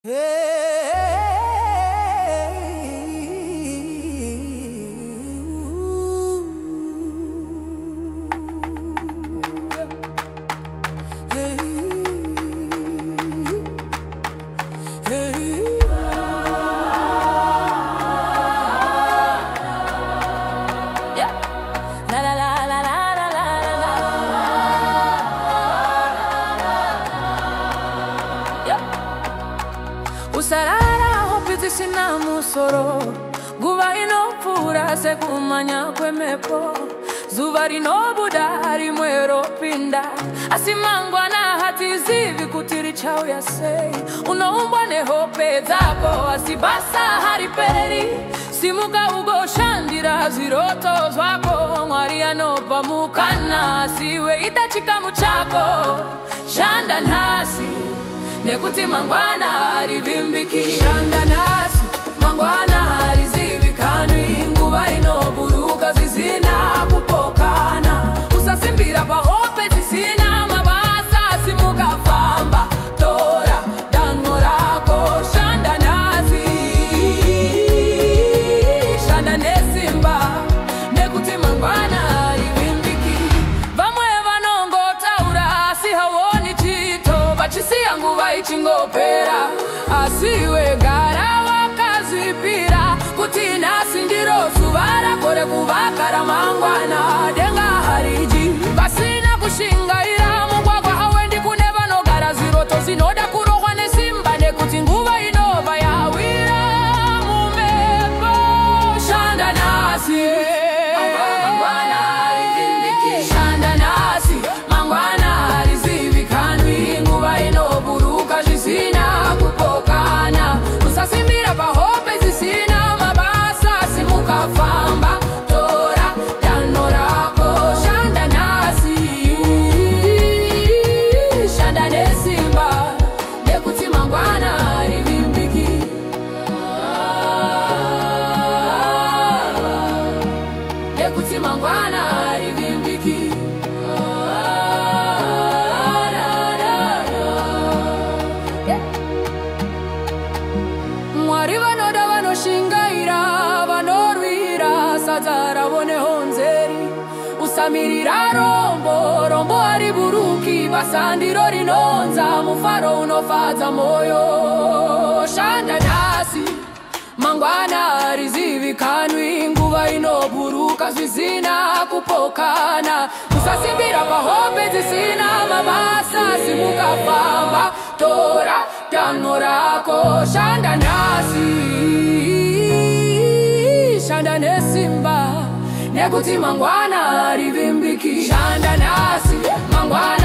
Hey. Usarara hopiti sina musoro Guva inopura se kumanya kwemepo Zuvari no budari mwero pinda Asimangwa na hati zivi kutiri chao ya sei Unaumbwa ne hope zako asibasa hariperi Simuka ugo shandira ziroto zwako Mwaria no pamukana siwe itachika muchako Shanda nasi Nekuti mangwana harivimbiki Shanda nasi Mangwana harizivikanwi Nguva inoburuka zizina kupokana Usasimbira pa hope zizina mabasa Simuka famba tora dango rako Shanda nasi Shanda nesimba Nekuti mangwana harivimbiki Vamwe vanongo taura si hawoni chito Bachisi yangu vaichingo-pera Asiwe gara wakazipira Kuti nasi ndiro suvara kore kuvakara mangwana Denga hariji Basina kushingaira Mungwagwa hawendi kune vanogara ziroto Zinoda kurohwa nesimba Nekuti nguva inova yawira Mumepo Shanda nasi Mangwana harivimbiki Shanda nasi Mangwana harizivikanwi Nguva inoburuka zisina kupokana Usasimbira pa hope zisina mabasa Simuka famba tora dano rako Shanda nasi Shanda nesimba Nekuti mangwana harivimbiki Nekuti mangwana harivimbiki Mwari vanoda vanoshingaira vanorwira Sadzara vone honzeri Usamirira rombo Rombo hariburuki Vasandiro rinonza Mufaro unofadza moyo Shanda nasi Mangwana harizivikanwi Nguva inoburuka zvisina kupokana Usasimbira pa hope zisina mabasa Simuka famba tora dano rako Shanda nasi Shanda nesimba Nekuti mangwana harivimbiki Shanda nasi Mangwana